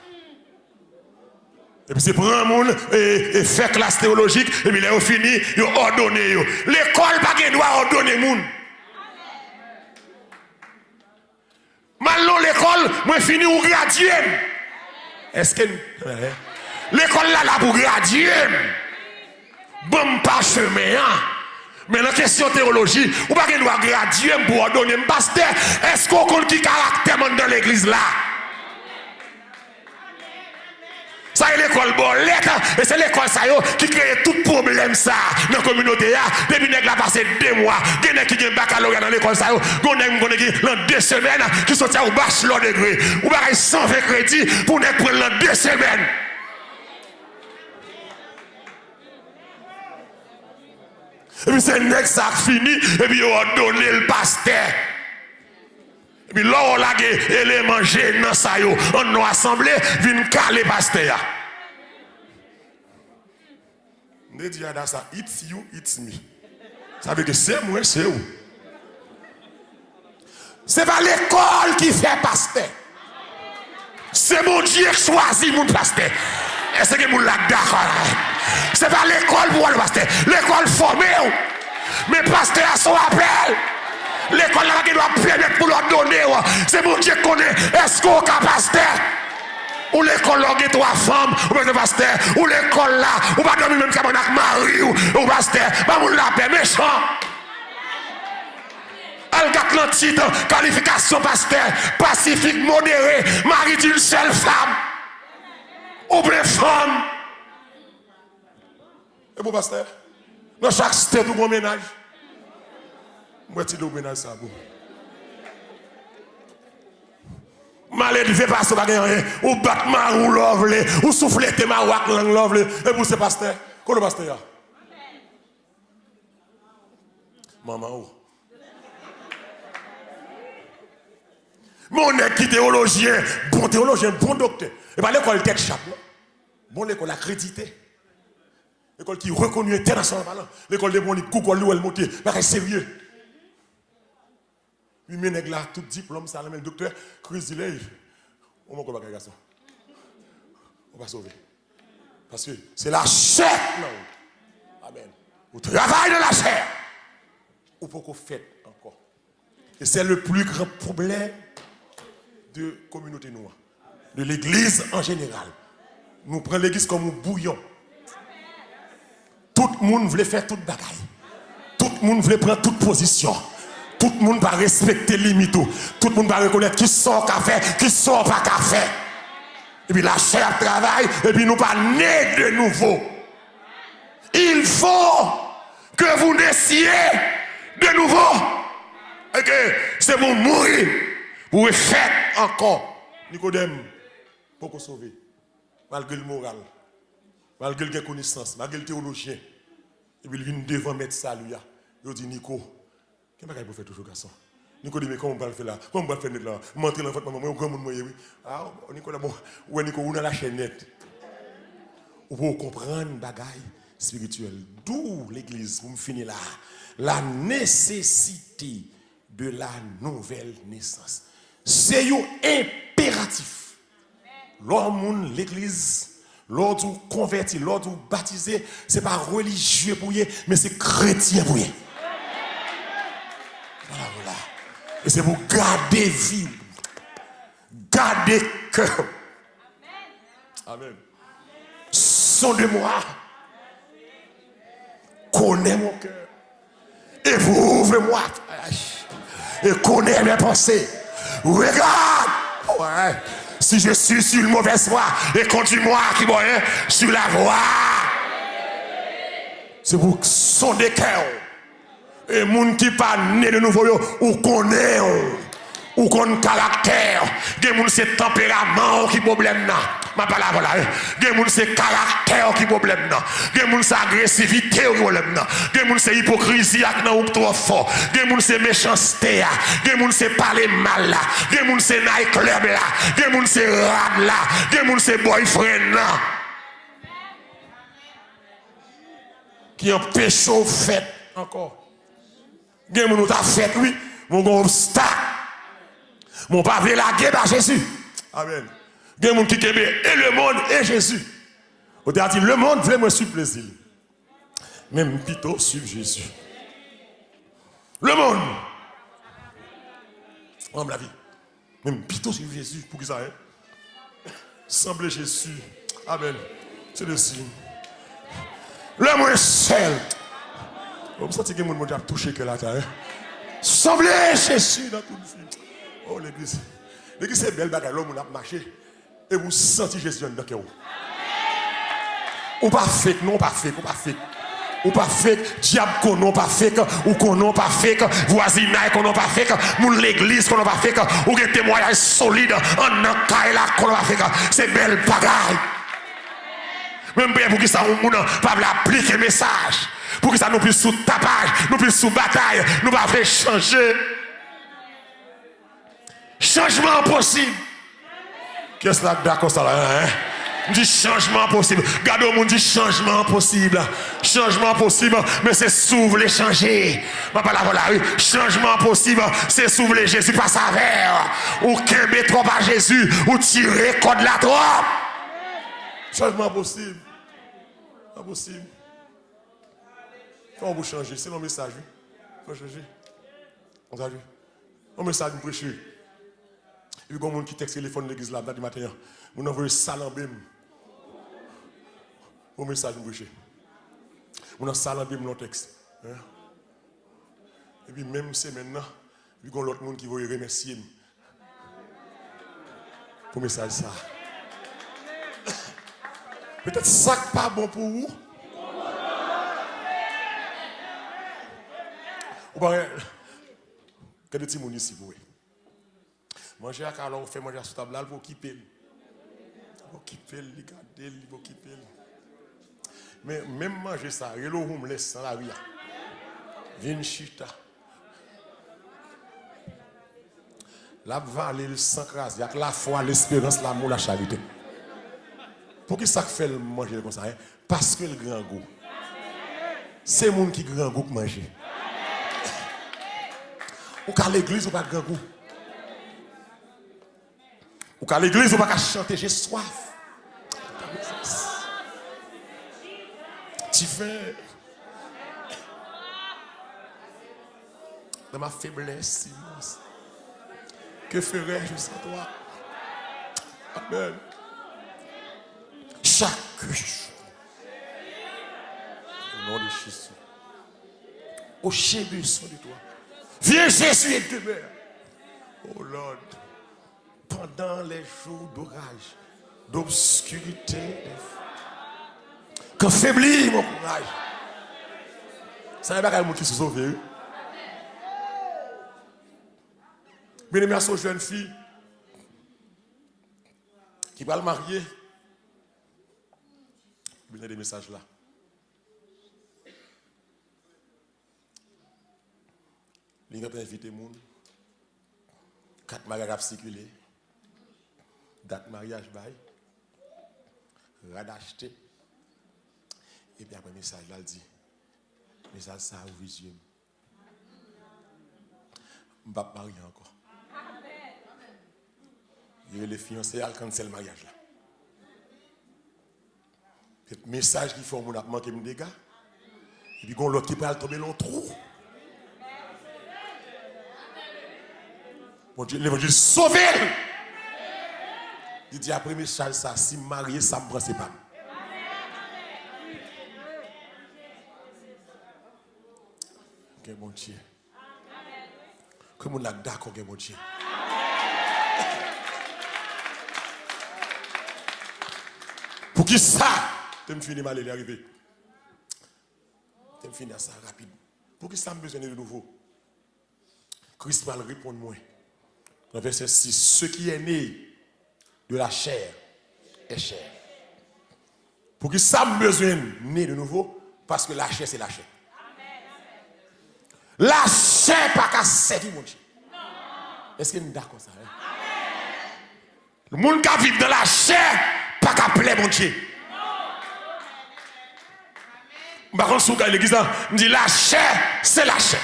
Et puis c'est prendre un monde et faire classe théologique, et puis là, on finit, ils ordonnent. L'école pas qu'elle doit ordonner monde. Maintenant l'école, moi fini ou gradué. Est-ce que l'école là pour graduer? Bon pas chemin. Mais la question théologie, ou pas qu'elle doit graduer pour ordonner un pasteur? Est-ce qu'on compte qui caractère dans l'église là? Ça est l'école bolette, et c'est l'école ça qui crée tout problème ça dans la communauté. Depuis que a passé 2 mois, il y a qui ont un baccalauréat dans l'école ça, il y a dans 2 semaines qui sont au bachelor degré. Ou pas 120 crédits pour ne prendre dans 2 semaines. Et puis c'est le ça fini, et puis on a donné le pasteur. Et puis là, on a des éléments gênants, on a assemblé, vient caler pasteur. On dit à ça, it's you, it's me. Ça veut dire que c'est moi, c'est où. C'est pas l'école qui fait pasteur. C'est mon Dieu qui choisit mon pasteur. Est-ce que vous l'avez d'accord? C'est pas l'école pour le pasteur. L'école formée. Mais pasteur a son appel. L'école là qui doit permettre pour leur donner. C'est mon Dieu qui connaît. Est-ce qu'on a pasteur? Ou l'école là qui 3 femmes, ou pas de pasteur. Ou l'école là, ou pas dormir même comme un mari ou pasteur. Pas mon la paix méchant. Atlantide, qualification pasteur, pacifique, modéré, mari d'une seule femme. Ou bien femme. Et bon pasteur, dans chaque stade ou bon ménage. Moi, tu dois ménage ça, bon. Malade, il fait pas ça, ou battre ou lovely, ou souffler tes marouacs, lovely. Et vous, c'est pasteur. Quoi le pasteur? Maman, où? Mon nègre qui théologien, bon docteur. Et pas l'école tête chape, bon l'école accréditée. L'école qui est reconnue internationalement. L'école de bon Google, où elle monte, parce que sérieux. Lui, mes nègres là, tout diplôme, ça, le docteur, Chris dit, on va pas garçon. On va sauver. Parce que c'est la chair, non. Amen. Vous travaillez dans la chair. Ou pas qu'on fait encore. Et c'est le plus grand problème de la communauté noire, de l'église en général. Nous prenons l'église comme un bouillon. Tout le monde voulait faire toute bagaille. Tout le monde voulait prendre toute position. Tout le monde va respecter les limites. Tout le monde va reconnaître qui sort qu'à faire, qui sort pas qu'à faire. Et puis la chair travaille, et puis nous pas nés de nouveau. Il faut que vous naissiez de nouveau. Et que c'est pour mourir. Vous faites encore. Nicodème, pour qu'on sauve. Malgré le moral, malgré la connaissance, malgré le théologien. Et puis il vient devant mettre ça, lui. Il dit, Nico, qu'est-ce que vous faire toujours, garçon? Nico dit, mais comment on va le faire là? Comment on va le faire là? Montrer l'enfant de maman, grand monde, oui. Ah, Nico, là, bon, ouais, Nico, on a la chaîne nette. Vous comprendre bagaille spirituelle. D'où l'église, vous me finissez là. La nécessité de la nouvelle naissance. C'est un impératif. L'homme, l'église, l'autre converti, l'autre baptisé, ce n'est pas religieux pour y, mais c'est chrétien pour y. Voilà. Et c'est pour garder vie, garder cœur. Amen. Sondez-moi, connais mon cœur, éprouve-moi, et connais mes pensées. Regarde, ouais. Si je suis sur une mauvaise voie, et conduis-moi qui moyen sur la voie. C'est pour sonder cœur. Et les gens qui ne sont pas nés de nouveau, ou connaît, ou qu'on caractère. Les gens c'est tempérament qui problème là. Ma parole voilà. Les gens c'est caractère qui problème là. Les gens c'est agressivité qui problème là. Les gens c'est hypocrisie ou trop fort. Les gens c'est méchanceté. Les gens c'est parler mal là. Les gens c'est night club là. Les gens c'est rad là. Les gens c'est boyfriend là. Qui ont péché fait encore. Les gens nous t'a fait oui. Mon gros obstacle. Mon pas veut la guerre par Jésus. Amen. Il y a des gens qui aiment et le monde et Jésus. On a dit le monde veut me suivre plaisir. Même plutôt suivre Jésus. Le monde. On la vie. Même plutôt suivre Jésus. Pour qui ça hein? Sembler Jésus. Amen. C'est le signe. Le monde seul. On me sentit que le monde a touché que la terre. Sembler Jésus dans toute vie. Oh l'église. L'église c'est belle bagarre. L'homme a marché. Et vous sentez Jésus dans le cœur. Ou pas fake, non pas fake, ou pas fake. Ou pas fake, diable qu'on non pas fake, ou qu'on non pas fake, voisinage qu'on non pas fake, moun l'église qu'on non pas fake, ou des témoignages solides en encaille là qu'on non pas fake. C'est belle bagarre. Même pour que ça on pas appliquer message. Pour que ça nous puisse sous tapage, nous puisse sous bataille, nous pas faire changer. Changement possible. Qu'est-ce que là d'accord ça là hein? Du changement possible. Gardez au monde du changement possible. Changement possible, mais c'est s'ouvre les changer. Ma parole voilà, oui. Changement possible, c'est s'ouvre les Jésus pas sa verre. Ou qu'aimer trop à Jésus, ou tirer code la trop. Changement possible. Impossible. Comment vous changer? C'est le message, oui. Faut changer. On a vu. Un message nous prêcher. Il y a des gens qui textent le téléphone de l'église là, du matin. Vous envoyez salambem. Au message, vous prêchez. Vous avez salambem dans le texte. Et puis, même c'est maintenant, Puis il y a l'autre monde qui veut remercier pour le message ça. Peut-être ça n'est pas bon pour vous. Ou bien, que de petits gens ici pour manger à Carlo, on fait manger à ce table là pour quitter. Pour quitter, regarder, pour quitter. Mais même manger ça, relo room laisse dans la vie. Vin chita. La vallée, le sang crase, il y a que la foi, l'espérance, l'amour, la charité. Pour qui ça fait le manger comme ça? Parce que le grand goût. C'est le monde qui grand goût pour manger. Ou qu'à l'église, ou pas grand goût. Ou qu'à l'église, ou pas chanter, j'ai soif. Tu fais. Dans ma faiblesse immense. Que ferais-je sans toi? Amen. Chaque jour. Au nom de Jésus. Au chébusson de toi. Viens Jésus et demeure. Oh Lord. Pendant les jours d'orage, d'obscurité, quand faiblit mon courage. Ça n'est pas quelqu'un qui se sauve. Bien aimé à cette jeune fille qui va le marier. Il y a des messages là. Il a invité les gens. 4 mariages à circuler. Date mariage bail. Radacheté. Et puis après le message là, il dit. Message ça a ouvert les yeux. Je ne vais pas marier encore. Il y a les fiancés à canceller le mariage là. Le message qui fait mon ap manquer des dégâts. Et puis, l'autre qui peut tomber dans le trou. Bon Dieu, l'évangile sauvé. Il dit après message ça, si marié, ça me prend ses pas. Ok, bon Dieu. Que mon lac d'accord, ok, bon Dieu. Pour qui ça? Tu me finis mal, il est arrivé. Tu me finis ça rapide. Pour qui ça me besoin de nouveau? Christ va répondre moi. Dans verset 6, ce qui est né de la chair est chair. Pour qui ça me besoin de né de nouveau? Parce que la chair, c'est la chair. La chair pas qu'à servir mon Dieu. Est-ce que nous sommes d'accord ça? Le monde qui vit dans la chair, pas qu'à plaire mon Dieu. Par contre, si l'église me dit la chair, c'est la chair.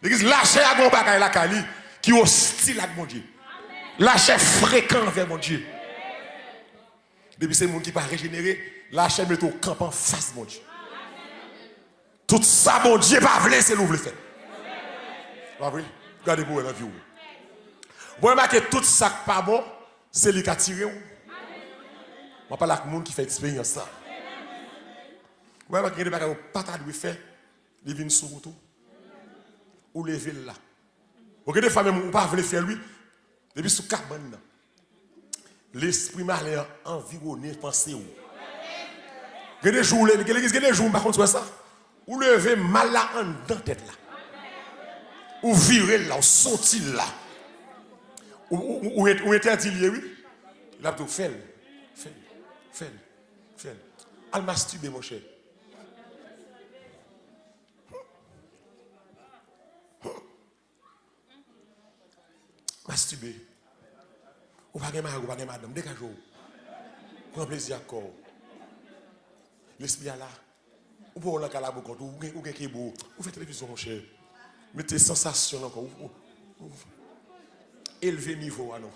L'église, la chair a un bagage la Kali qui est hostile avec mon Dieu. La chair fréquent vers mon Dieu. Depuis ces gens qui ne sont pas régénérés, la chair met au camp en face mon Dieu. Tout ça, mon Dieu, pas vrai, c'est l'ouvre le fait. Pas vrai? Regardez pour la vie. Vous remarquez tout ça qui pas bon, c'est lui qui a tiré. Je parle avec les gens qui font expérience ça. Vous remarquez que les gens pas de faire, ils viennent sur tout. Ou lever là. Vous regardez des femmes qui ne pas faire lui, depuis sous carbone. L'esprit malin environné, pensez où. Il y a des jours, par contre, ça. Ou lever mal là en dedans tête là. Ou virer là, ou sortir là. Ou interdit lié, oui. Il a tout fait. Al masturber, mon cher. Masturber. Ou pas de mari, ou pas de madame, dégagez-vous. Prends plaisir à corps. L'esprit est là. Ou pour la calabre, ou quelque beau. Ou faites télévision, mon cher. Mettez sensation encore. Élevez niveau, alors.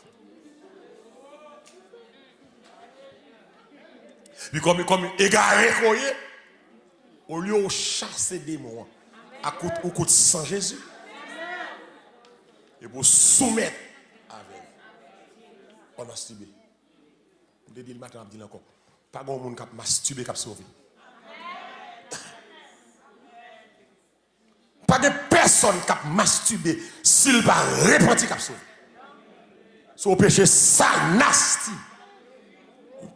Puis comme égaré, au lieu de chasser des démons, au coup de sang Jésus, et pour soumettre avec. On masturbe. Je dis le matin, je dis encore. Pas de monde qui a masturbé, qui a sauvé. Pas de personne qui a masturbé, s'il va repentir qu'il a sauvé. Son péché, ça nasty.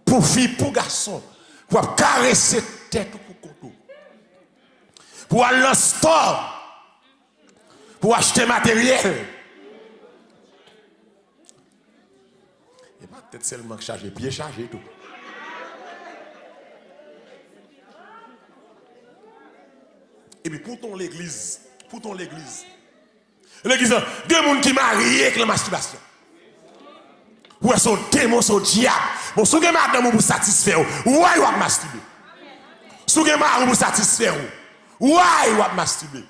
Pour fille, pour garçon, pour caresser tête pour couteau. Pour aller dans le store, pour acheter matériel. Et pas peut-être seulement chargé, bien chargé tout. Et puis pour ton l'église, l'église, il y a des gens qui marient avec la masturbation. Ou son démon, son diable. Bon, si vous avez madame pour satisfaire, ou vous avez masturbé. Si vous avez mari pour satisfaire, ou vous avez masturbé.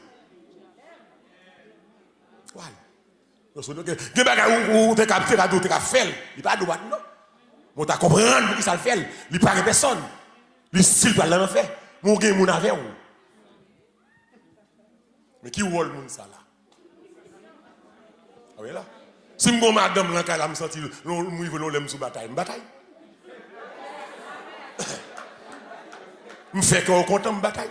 Ouais. Donc, si vous avez des bagages où vous avez fait, il n'y a pas de droit, non. Vous avez compris pour qui ça le fait. Il n'y a pas de personne. Il style pas l'en fait. Vous avez mon avec vous. Mais qui rôle moun ça là? Ah oui là? Si mon madame là elle me senti nous vivons l'aime sous bataille, bataille. Me fait qu'on content me bataille.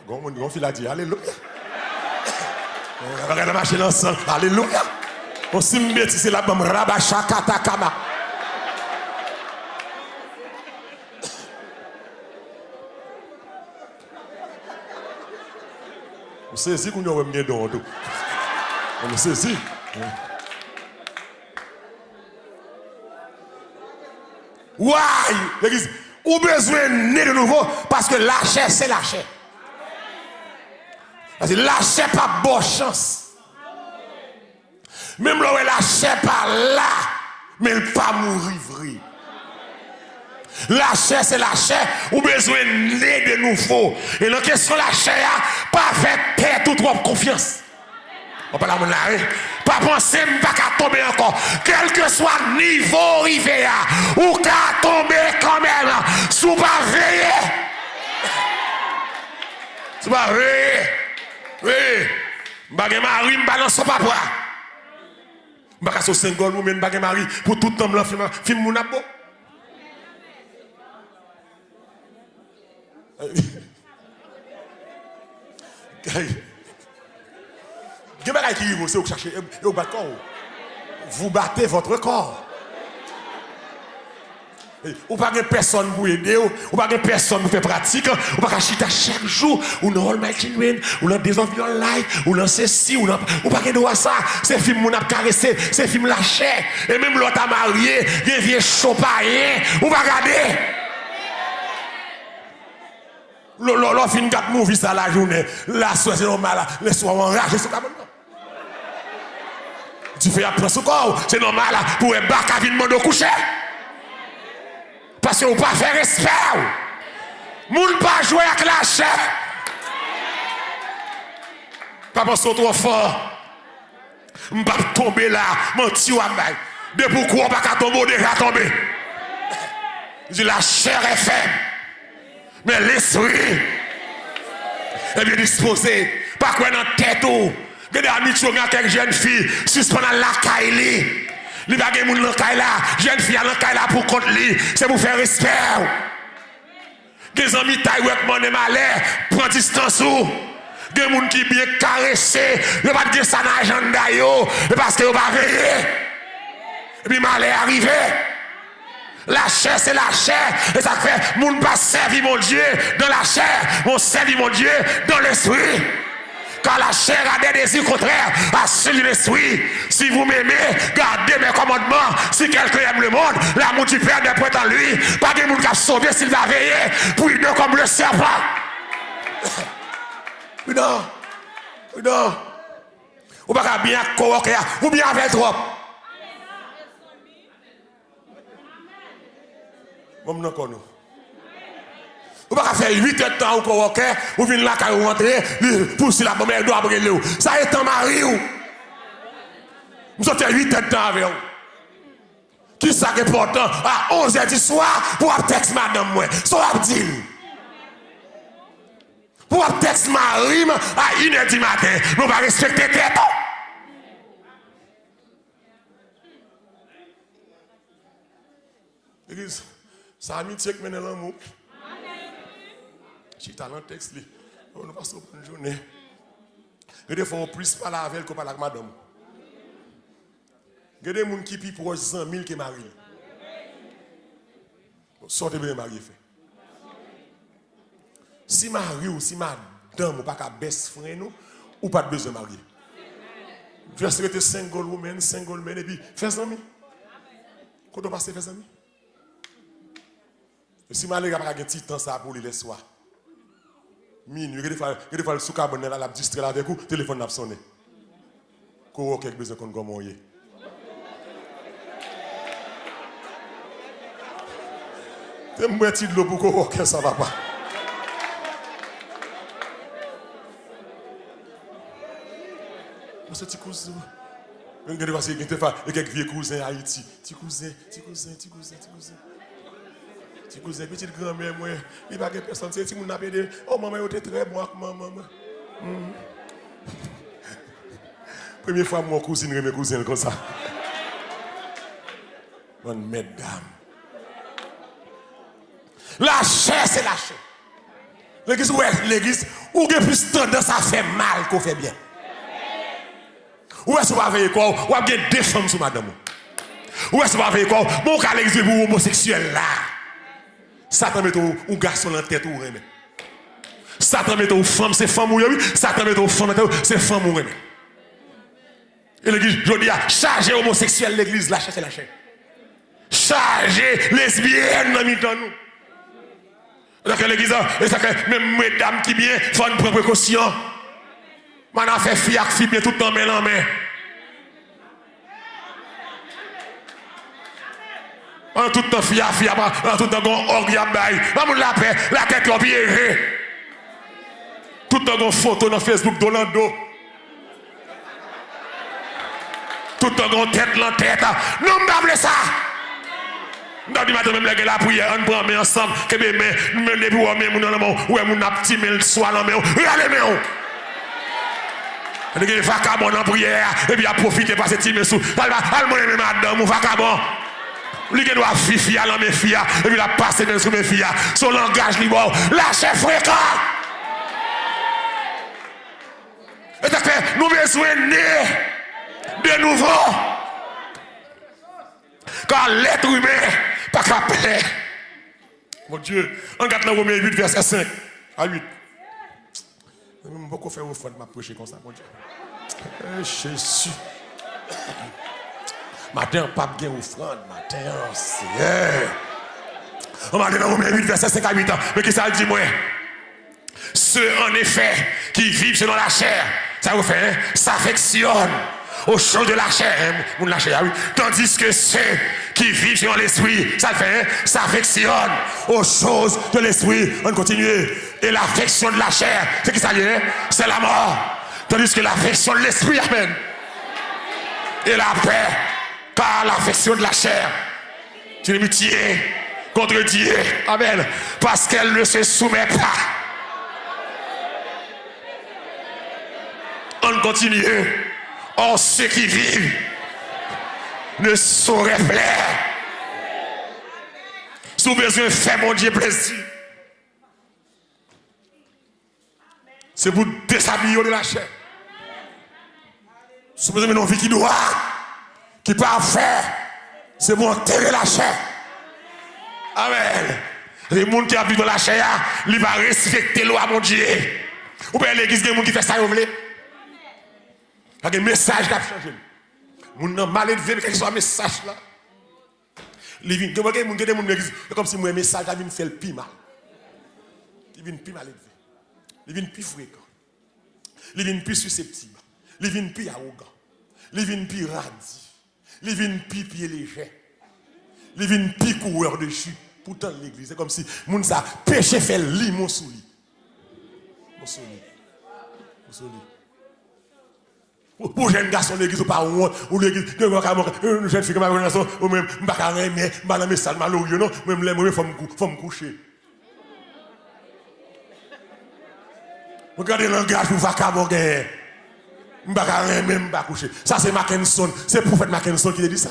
On file a dit alléluia. On va marcher ensemble. Alléluia. On s'y met c'est la bam rabacha katakama. On saisit qu'on a bien dans tout. On saisit. Ouais, l'église, ou besoin de né de nouveau parce que la chair c'est la chair. Parce que la chair pas bonne chance. Même là où la chair pas là, mais elle pas mourir vrai. La chair, c'est la chair, ou besoin de né de nouveau. Et la question de la chair, pas faire perdre toute votre confiance. On parle à mon arrêt. Pas penser pas qu'à tomber encore. Quel que soit le niveau arrivé, ou qu'à tomber quand même, sous pas veiller. Sous pas veiller. Oui. M'bagé mari, m'balance son papa. M'bagé sur 5 goals, m'bagé mari, pour tout le temps, film mon abo. Vous battez votre corps. Ou pas de personne pour aider, ou pas de personne pour faire pratique, ou pas chita chaque jour, ou dans All Mighty Rain, ou dans Days of Your Life, ou dans ceci, ou pas de droit ça. C'est film mon a caressé, c'est film la chair. Et même l'autre a marié, il vient chaud païen, ou pas regarder. L'on fin 4 movies à la journée, la soirée c'est normal, les soirs enragés sur cabane. Tu fais apprendre ce corps, c'est normal pour un bac à venir demander au coucher. Parce que vous ne pas faire respect. Vous ne pas jouer avec la chair. Pas penser trop fort. Je ne vais pas tomber là, mentir à moi. De pourquoi on ne va pas tomber, déjà tombé. Je dis la chair est faible. Mais l'esprit est bien disposé. Pas quoi dans la tête. Il y a des amis qui ont quelques jeunes filles suspendent la caille. Il y a des gens qui ont la là. Jeune fille à la caille là pour contre lui. C'est pour faire respect. Des amis taille avec malais. Prends distance. Des gens qui bien caressé. Il n'y a pas de ça dans l'agenda. Parce que vous ne pas veiller. Et puis malais arrivé. La chair, c'est la chair. Et ça fait, moun pas servir mon Dieu dans la chair. On servir mon Dieu dans l'esprit. Car la chair a des désirs contraires à celui de l'esprit. Si vous m'aimez, gardez mes commandements. Si quelqu'un aime le monde, l'amour du Père n'est point en lui. Pas de monde qui a sauvé s'il va veiller. Puis non comme le serpent. Oui non. Oui non. Ou pas bien corroquer, ou bien avec trop. Vous ne connaissez pas. Vous ne pouvez pas faire 8 heures de temps ou quoi, vous venez là quand vous rentrez, pour si la bombe doit brûler. Ça est un mari. Vous avez 8 heures de temps avec vous. Qui ça qui est important à 11 h du soir pour avoir texte madame moi. Soit Abdil. Pour avoir texte mari à 1 h du matin. Nous ne pas respecter tête. Église. Ça amitié qui mène l'amour. J'ai talent texte. On nous passe une bonne journée. Et des fois, on plus parler avec elle qu'on parle avec madame. Il y a des gens qui pient pour 100 000 qui marient. Sortez bien marié fait. Si mari ou si madame ou pas qu'à baisse frère nous, ou pas de besoin de marier. Tu vas rester single woman et puis fais amis. Quand on passe fais amis. Si malé n'a pas un petit temps ça pour les soirs. Minuit, il y a des fois le sous-carbone là, la distrait avec vous, téléphone n'a pas sonné. Qu'on a quelque besoin qu'on gomme. Tu me mets de l'eau pour qu'on ça va pas. Monsieur petit cousin. Il y a quelques vieux cousins à Haïti. Petit cousin. Petit cousin, petite grand-mère, moi, il n'y a pas de personne, c'est si mon appelle, oh maman, tu es très bon avec maman. Première fois, mon cousine, mes cousins comme ça. Bonne mesdames. La chair, c'est la chair. L'église, ouais, l'église, où il y a plus tendance à faire mal qu'on fait bien. Où est-ce qu'on va veiller quoi? Ou bien deux femmes sur madame. Où est-ce qu'on va veiller quoi? Mon cas, l'église, pour homosexuel là. Satan met un garçon dans la tête ou rien. Satan met une femme, c'est femme ou rien. Satan met une femme, c'est femme ou rien. Et l'église, je dis, chargez homosexuel l'église, la chair, c'est la chair. Chargez lesbiennes dans nous. Donc l'église, et ça que même mesdames qui bien, font une précaution. Maintenant, fait fille avec fille bien tout le temps, mais en main. En tout temps, fille, en tout temps, on orgue bail. Maman la paix, la tête est piégée. Tout le temps, on photo dans Facebook d'Orlando. Tout le temps, on tête dans tête. Non, on ne ça. Dans du matin, même la prière, on prend ensemble. Que bien, nous me lèvons, ouais, mon petit mille soit dans mes mains. Regardez mes mains. Il y a vagabond en prière. Et puis, il a profité par cette team sous. Allez, madame, mon vagabond. Lui qui doit fifi à mes filles, et puis il a passé sur mes filles. Son langage libre, lâchez fréquent. Et ça fait, nous besoin de nouveau. Car l'être humain, pas capable. Mon Dieu, on regarde dans Romains 8, verset 5 à 8. Je ne vais pas faire au fond de ma prêcher comme ça, mon Dieu. Jésus. Matin, pas bien offrande, matin, c'est. On va aller dans Romains 8, verset 5 à 8 ans. Mais qu'est-ce que ça dit, moi? Ceux, en effet, qui vivent selon la chair, ça vous fait, s'affectionnent aux choses de la chair, oui. Tandis que ceux qui vivent selon l'esprit, ça fait, s'affectionnent aux choses de l'esprit. On continue. Et l'affection de la chair, c'est qui ça y est? C'est la mort. Tandis que l'affection de l'esprit, amen. Et la paix. Car l'affection de la chair, c'est l'amitié contre Dieu. Amen. Parce qu'elle ne se soumet pas. On continue. Or, ceux qui vivent ne sauraient plaire. Sous besoin de faire mon Dieu plaisir. C'est pour déshabiller de la chair. Sous besoin d'une vie qui doit. Qui peut faire, c'est pour enterrer la chair. Amen. Les gens qui habitent dans la chair, ils vont respecter la loi, mon Dieu. Ou bien l'église, il y a des gens qui font ça, vous voulez. Il y a des messages qui ont changé. Les gens mal élevés, mais quel soit un message là. Il y a des gens qui ont l'église, comme si mon message a fait le plus mal. Il vient plus mal élevé. Il vient plus fréquent. Il vient plus susceptible. Il vient plus arrogant. Il vient plus radis. Les vins pieds légers. Les vins pieds coureurs de chute. Pourtant, l'église, c'est comme si moun sa péché fait lit mon souli. Mon souli. Pour jeune garçon, l'église, ou pas honte, ou l'église, une jeune fille qui m'a garçon, ou même, m'a carré, mais, m'a la message malheureux, non, même les mauvais, faut me coucher. Regardez le langage pour vagabond. Je ne vais même pas coucher. Ça, c'est Mackinson. C'est le prophète Mackinson qui a dit ça.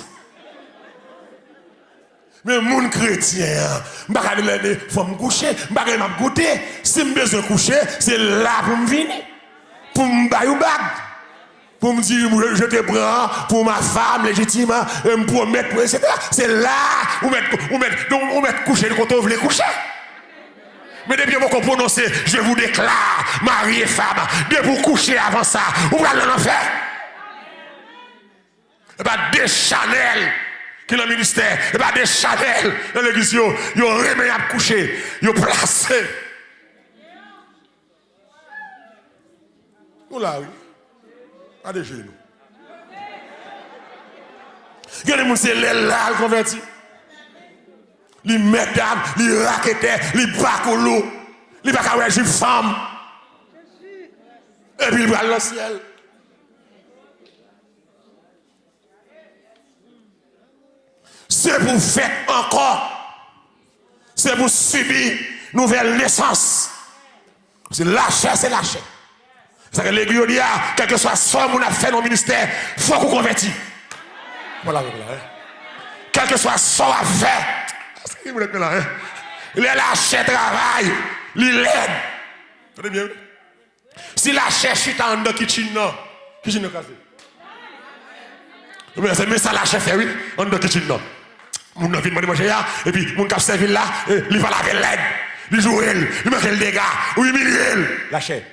Mais mon chrétien, je ne faut me coucher, je ne me goûter. Si je besoin de coucher, c'est là pour me venir. Pour me bailler bague. Pour me dire, je te prends pour ma femme légitime, me promettre, etc. C'est là où mettre coucher quand on veut coucher. Mais depuis que vous prononcez, je vous déclare, mari et femme, de vous coucher avant ça, vous allez l'enfer. Et pas des Chanel qui dans le ministère, et pas des Chanel dans l'église, ils ont remis à coucher, ils ont placé. Nous là, oui. Pas de genoux. Il y a des gens qui sont là, convertis. Les mesdames, les raquettes, les bacolos, les bacaouets, les femmes. Et puis ils vont dans le ciel. C'est pour faire encore. C'est pour subir nouvelle naissance. C'est lâcher, c'est lâcher. C'est que l'église dit, quel que soit ce qu'on a fait dans le ministère, il faut qu'on convertisse. Voilà, voilà. Quel que soit ce qu'on a fait, il est lâché travail, il l'aide. Vous bien? Si la cherche est en dedans, kitchen non, kitchen non cassé. Mais ça la cherche fait, oui, en dedans, kitchen non. Mon vient de manger là, et puis mon cap servi là, il va laver l'aide, il joue il met le dégât, ou il humilie. Lâchez.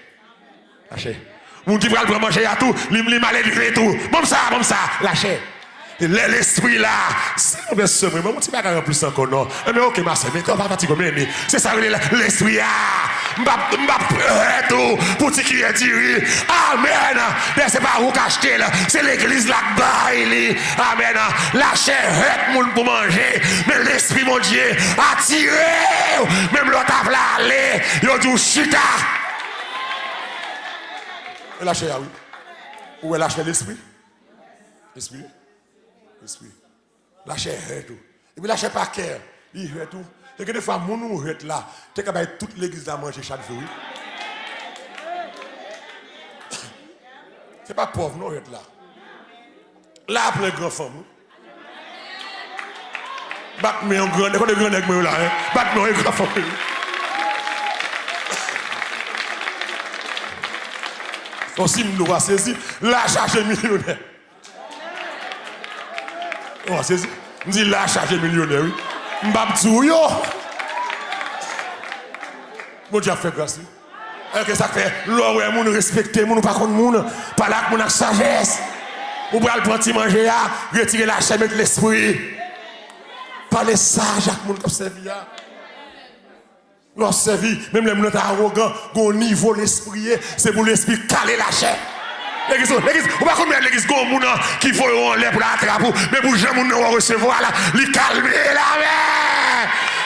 Lâchez. Mon qui va le manger à tout, il mal élevé tout. Bon ça, lâchez. L'esprit là, c'est bien sûr, mais mon petit bagage en plus encore non. Mais ok, ma soeur, mais tu vas fatiguer comme c'est ça l'esprit là. Tout pour ce qui est tiré. Amen. C'est pas vous qu'acheter là, c'est l'église là-bas. Amen. Lâchez le monde pour manger, mais l'esprit mon Dieu a tiré. Même l'autre a aller, il a dit chita. Lâchez oui. Où est lâché l'esprit? L'esprit. L'esprit. Lâchez tout. Et puis lâchez pas cœur. Il hait tout. Et que des fois, mon nous hait là. Tu es capable de toute l'église à manger chaque jour. C'est pas pauvre, non, hait là. Là, après grand femme. Bat-moi un grand, quand grand avec moi là, bat-moi un grand femme. Aussi, nous va saisir. Là, charger millionnaire. On va saisir. On dit là, charger millionnaire, oui. M'babdou yo. Mon Dieu a fait grâce. Et que ça fait, l'or ouais, moun respecter, moun pas contre moun, pas là moun avec sagesse. Ou pral prendre manger là, retirer la chair avec l'esprit. Parler sage avec moun comme servi là. Leur servi, même les gens arrogants, au niveau l'esprit, c'est pour l'esprit caler la chair. L'église, on va pas mettre l'église comme moun qui faut en l'air pour l'attraper, mais pour jamais moun recevoir là, li calmer là.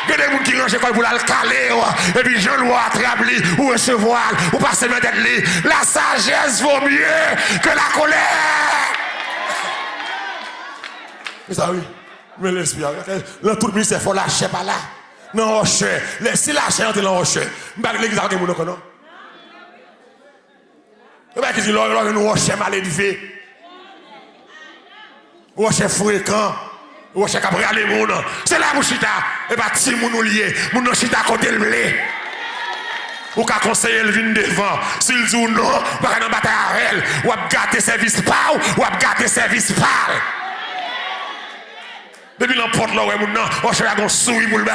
Il y a des gens qui rangent pour la caler, et puis Jean doit attraper ou recevoir, ou passer dans tête. La sagesse vaut mieux que la colère. Mais ça oui, mais l'esprit, là tout le monde c'est faut lâcher par là. Non, roche. Si lâcher entre dans roche, l'église a quelqu'un qui non. Le mec qui dit là, nous roche mal élevé. Roche fréquent. Roche capable aller moun. C'est là pour chita. Et pas ti moun nous lié. Moun non chita côté le blé. Ou ka conseiller le vin devant. S'il dit non, pas dans bataille avec elle. Ou a gâter service pas ou a gâter service pas. Depuis l'emporte là, on cherche un sourire pour le bail.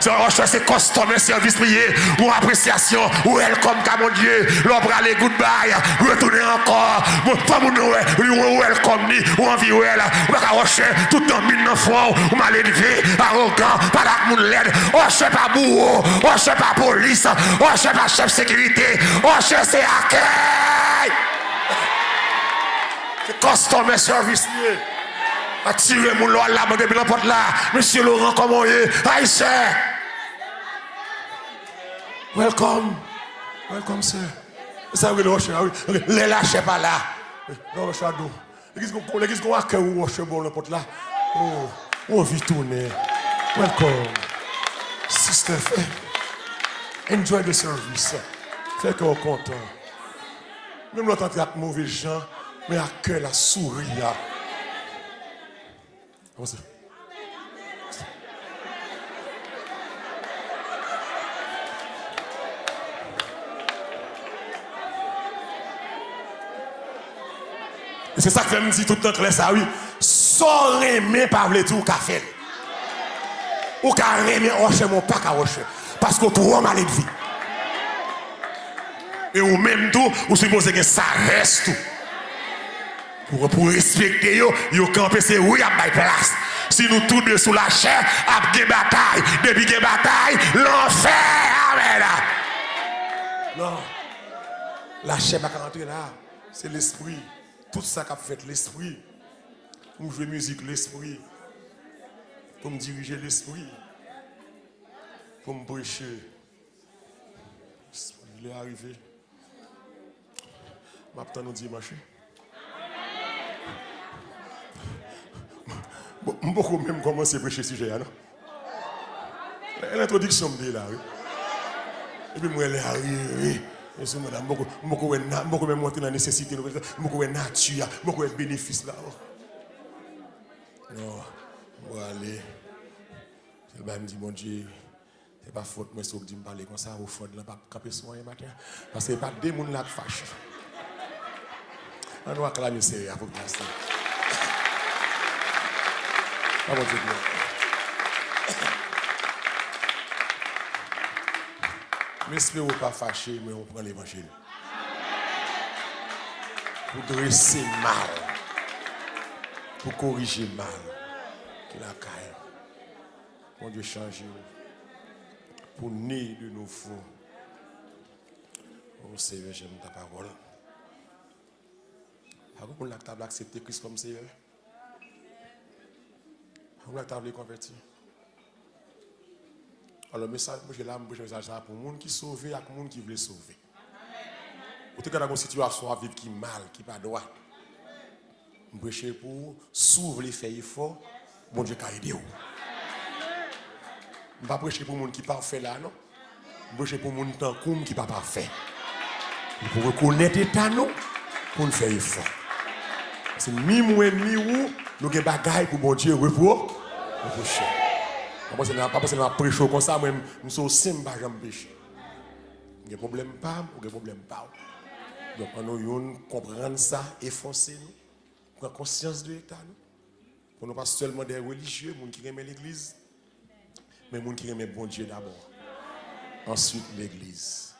On cherche c'est customer service prié, ou appréciation, ou welcome, car mon Dieu, l'ombre aller goodbye, retourner encore, pas mon welcome ni, ou envie ou elle, ou pas rechercher tout le temps mine dans fond, ou mal élevé, arrogant, pas là que mon l'aide, on cherche pas bourreau, on cherche pas police, on cherche pas chef sécurité, on cherche c'est accueil. C'est customer service lié. Attirez mon loi là, mon début n'importe là. Monsieur Laurent, comment il est? Aïcha. Welcome. Welcome, sir. Ça veut dire, oui. Les lâchez pas là. Non, shadow. L'église qu'on a que vous roche bon n'importe là. Oh, on vit tourner. Welcome. Sister, enjoy the service. Fait qu'on est content. Même l'autre entre avec mauvais gens, mais à cœur la souris. C'est ça que fait me dire tout le temps clair ça, oui. Sans aimer, pas vle dire ou café. Ou ka aimer, rocher mon pas ka rocher. Parce que trop mal de vie. Et ou même tout, ou supposez que ça reste tout. Pour respecter yo camper c'est oui à bail place. Si nous tous deux sous la chair, à des batailles, depuis des batailles, l'enfer, amen. Non. La chair va rentrer là. C'est l'esprit. Tout ça qu'a fait l'esprit. Pour jouer musique, l'esprit. Pour me diriger l'esprit. Pour me prêcher. Il est arrivé. Maintenant, nous dimanche. Je peux même commencer à prêcher ce sujet. L'introduction me dit là. Et puis, moi, elle est arrivée. Et c'est madame, beaucoup même monter dans la nécessité, beaucoup de nature, beaucoup de bénéfices là. Non, bon, allez. C'est le me dit, mon Dieu, c'est pas faute, moi, si vous me parler comme ça, au fond de la pas camper sur un matin. Parce que c'est pas des gens là qui fâchent. On doit acclamer sérieux pour l'instant. Ah, mon Dieu. Mais espérons pas fâcher, mais on prend l'évangile. Pour dresser mal. Pour corriger mal. Qu'il a caille. Mon Dieu change. Pour naître de nouveau. Oh Seigneur, j'aime ta parole. Pour la table accepter Christ comme Seigneur. Pour la table convertir. Alors, le message, moi, j'ai là, un message pour les gens qui sont sauvés et pour les gens qui veulent sauver. Vous avez une situation à vivre qui est mal, qui n'est pas droit. Je prêche pour s'ouvrir les faits forts, bon Dieu va aider vous. Je ne vais pas prêcher pour les gens qui sont parfaits là, non. Je prêche pour les gens qui ne sont pas parfaits. Pour reconnaître l'état, non, pour nous faire effort. C'est ni moi ni vous, nous avons des bagailles pour bon Dieu repos. Pas parce que je prêche comme ça, moi, je suis aussi simple, je ne péche. Il y a des problèmes pas, ou des problèmes pas. Donc, nous comprendre ça, efforcer nous, prendre conscience de l'état. Pour ne pas seulement des religieux, les gens qui aiment l'église, mais les gens qui aiment bon Dieu d'abord. Ensuite, l'église.